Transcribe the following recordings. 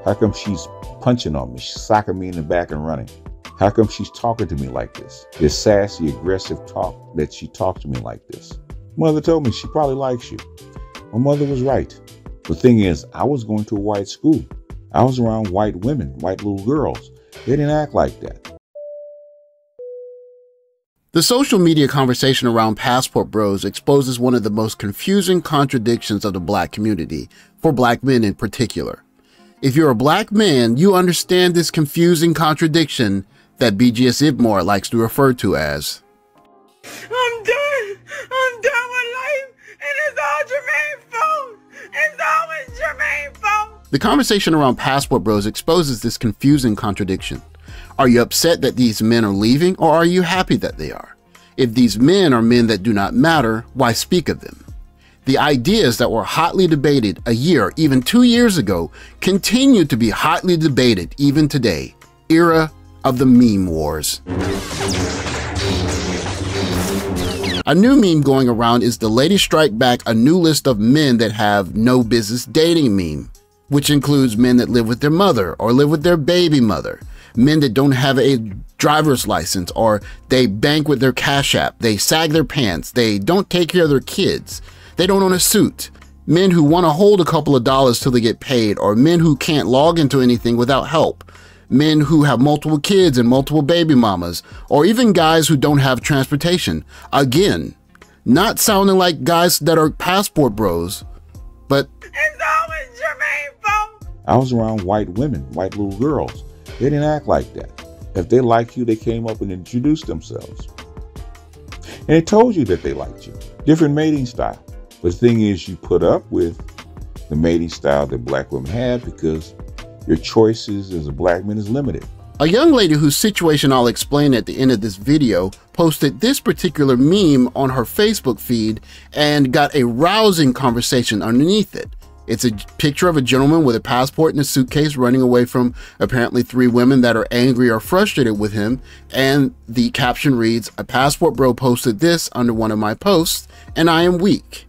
How come she's punching on me, socking me in the back and running? How come she's talking to me like this? This sassy, aggressive talk that she talked to me like this. Mother told me she probably likes you. My mother was right. The thing is, I was going to a white school. I was around white women, white little girls. They didn't act like that. The social media conversation around Passport Bros exposes one of the most confusing contradictions of the Black community, for Black men in particular. If you're a Black man, you understand this confusing contradiction that BGS Ibmore likes to refer to as, I'm done with life, and it's all Jermaine's fault. It's always Jermaine's fault. The conversation around Passport Bros exposes this confusing contradiction. Are you upset that these men are leaving, or are you happy that they are? If these men are men that do not matter, why speak of them? The ideas that were hotly debated a year, even 2 years ago, continue to be hotly debated even today. Era of the meme wars. A new meme going around is the ladies strike back a new list of men that have no business dating meme, which includes men that live with their mother or live with their baby mother, men that don't have a driver's license, or they bank with their Cashapp, they sag their pants, they don't take care of their kids, they don't own a suit, men who want to hold a couple of dollars till they get paid, or men who can't log into anything without help, men who have multiple kids and multiple baby mamas, or even guys who don't have transportation. Again, not sounding like guys that are Passport Bros, but it's always Jermaine's fault. I was around white women, white little girls. They didn't act like that. If they liked you, they came up and introduced themselves. And they told you that they liked you. Different mating style. But the thing is, you put up with the mating style that Black women have because your choices as a Black man is limited. A young lady whose situation I'll explain at the end of this video posted this particular meme on her Facebook feed and got a rousing conversation underneath it. It's a picture of a gentleman with a passport and a suitcase running away from apparently 3 women that are angry or frustrated with him, and the caption reads, "A Passport Bro posted this under one of my posts, and I am weak."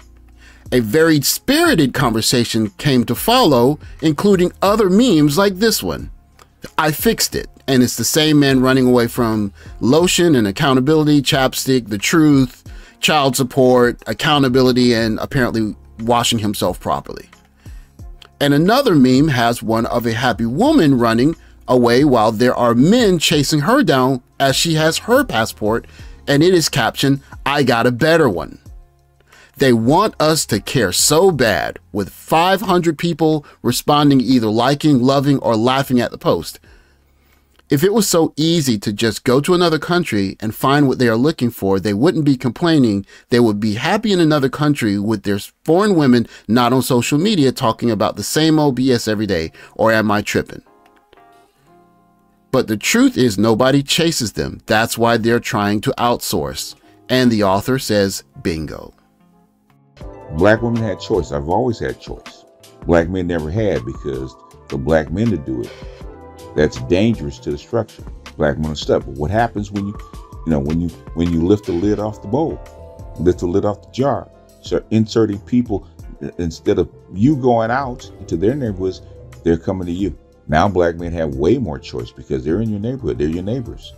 A very spirited conversation came to follow, including other memes like this one. I fixed it, and it's the same man running away from lotion and accountability, chapstick, the truth, child support, accountability, and apparently washing himself properly. And another meme has one of a happy woman running away while there are men chasing her down as she has her passport, and it is captioned, "I got a better one." They want us to care so bad, with 500 people responding either liking, loving, or laughing at the post. If it was so easy to just go to another country and find what they are looking for, they wouldn't be complaining. They would be happy in another country with their foreign women not on social media talking about the same old BS every day, or am I tripping? But the truth is nobody chases them. That's why they're trying to outsource. And the author says, bingo. Black women had choice. I've always had choice. Black men never had, because for Black men to do it, that's dangerous to the structure. Black men are stuck. But what happens when you lift the lid off the bowl, lift the lid off the jar, start inserting people, instead of you going out into their neighborhoods, they're coming to you. Now Black men have way more choice because they're in your neighborhood. They're your neighbors.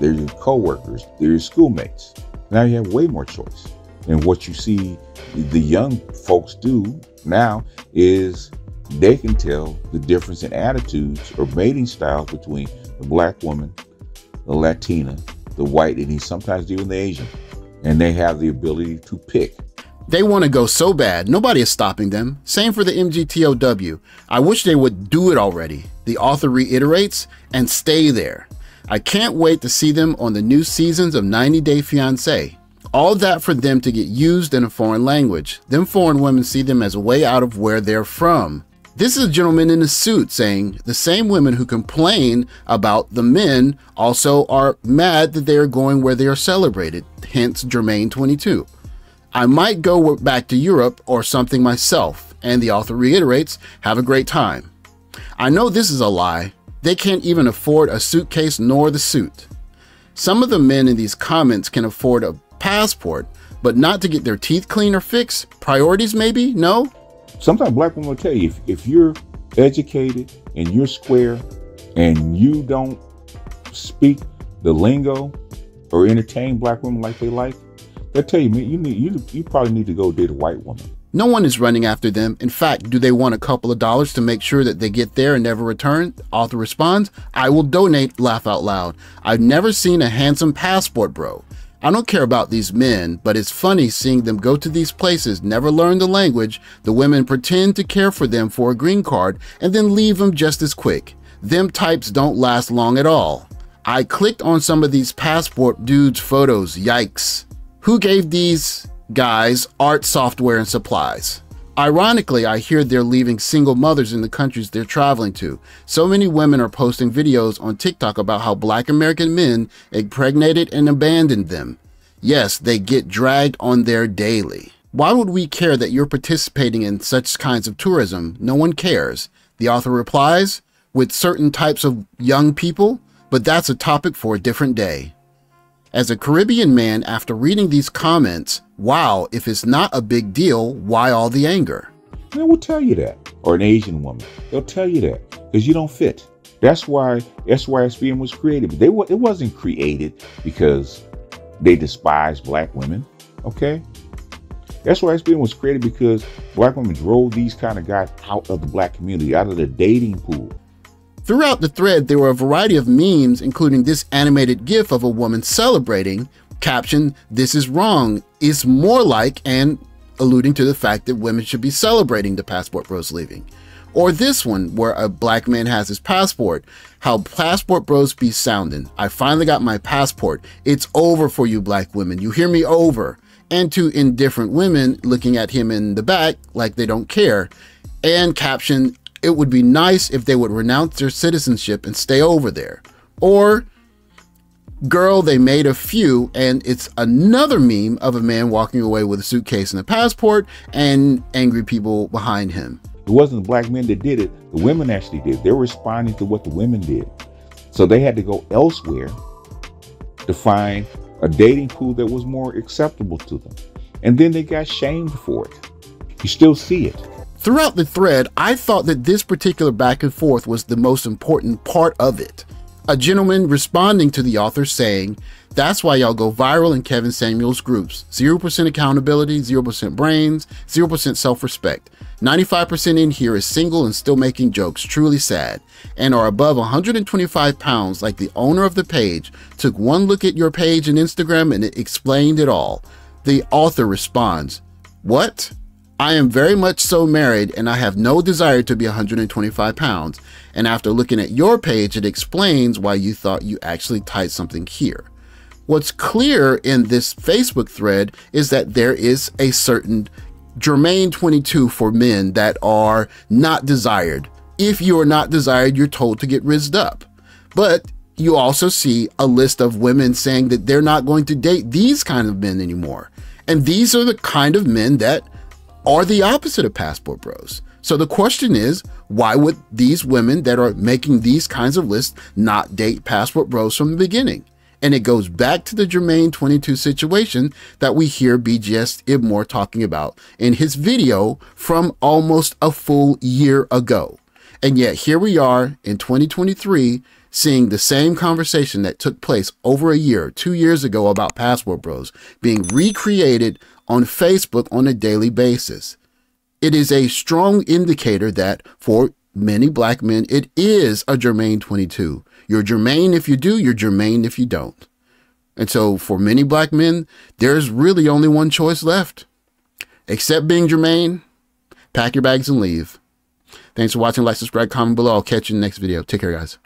They're your co-workers. They're your schoolmates. Now you have way more choice. And what you see the young folks do now is they can tell the difference in attitudes or mating styles between the Black woman, the Latina, the white, and sometimes even the Asian. And they have the ability to pick. They want to go so bad, nobody is stopping them. Same for the MGTOW. I wish they would do it already. The author reiterates, and stay there. I can't wait to see them on the new seasons of 90 Day Fiancé. All that for them to get used in a foreign language. Them foreign women see them as a way out of where they're from. This is a gentleman in a suit saying the same women who complain about the men also are mad that they are going where they are celebrated, hence Jermaine 22. I might go back to Europe or something myself, and the author reiterates, have a great time. I know this is a lie. They can't even afford a suitcase nor the suit. Some of the men in these comments can afford a passport, but not to get their teeth cleaned or fixed. Priorities maybe? No? Sometimes Black women will tell you, if you're educated and you're square and you don't speak the lingo or entertain black women like they like, they'll tell you, man, you probably need to go date a white woman. No one is running after them. In fact, do they want a couple of dollars to make sure that they get there and never return? The author responds, I will donate, laugh out loud. I've never seen a handsome passport bro. I don't care about these men, but it's funny seeing them go to these places, never learn the language, the women pretend to care for them for a green card, and then leave them just as quick. Them types don't last long at all. I clicked on some of these passport dudes' photos, yikes. Who gave these guys art software and supplies? Ironically, I hear they're leaving single mothers in the countries they're traveling to. So many women are posting videos on TikTok about how black American men impregnated and abandoned them. Yes, they get dragged on there daily. Why would we care that you're participating in such kinds of tourism? No one cares. The author replies, with certain types of young people, but that's a topic for a different day. As a Caribbean man, after reading these comments, wow, if it's not a big deal, why all the anger? They will tell you that. Or an Asian woman, they'll tell you that because you don't fit. That's why SYSBM was created. It wasn't created because they despise black women, okay? SYSBM was created because black women drove these kind of guys out of the black community, out of the dating pool. Throughout the thread, there were a variety of memes, including this animated GIF of a woman celebrating, captioned, "This is wrong," is more like, and alluding to the fact that women should be celebrating the passport bros leaving. Or this one, where a black man has his passport, how passport bros be sounding. I finally got my passport. It's over for you black women. You hear me, over. And two indifferent women looking at him in the back like they don't care. And caption, it would be nice if they would renounce their citizenship and stay over there. Or, girl, they made a few, and it's another meme of a man walking away with a suitcase and a passport and angry people behind him. It wasn't the black men that did it. The women actually did. They were responding to what the women did. So they had to go elsewhere to find a dating pool that was more acceptable to them. And then they got shamed for it. You still see it. Throughout the thread, I thought that this particular back and forth was the most important part of it. A gentleman responding to the author saying, "That's why y'all go viral in Kevin Samuels groups. 0% accountability, 0% brains, 0% self-respect. 95% in here is single and still making jokes, truly sad, and are above 125 pounds like the owner of the page. Took one look at your page and Instagram and it explained it all." The author responds, "What? I am very much so married and I have no desire to be 125 pounds. And after looking at your page, it explains why you thought you actually typed something here." What's clear in this Facebook thread is that there is a certain Jermaine 22 for men that are not desired. If you are not desired, you're told to get rizzed up. But you also see a list of women saying that they're not going to date these kind of men anymore. And these are the kind of men that are the opposite of passport bros. So the question is, why would these women that are making these kinds of lists not date passport bros from the beginning? And it goes back to the Jermaine 22 situation that we hear BGS Ibmore talking about in his video from almost a full year ago. And yet here we are in 2023 seeing the same conversation that took place over a year, 2 years ago about passport bros being recreated on Facebook on a daily basis. It is a strong indicator that for many black men, it is a Jermaine 22. You're Jermaine if you do, you're Jermaine if you don't. And so for many black men, there's really only one choice left. Accept being Jermaine, pack your bags and leave. Thanks for watching. Like, subscribe, comment below. I'll catch you in the next video. Take care, guys.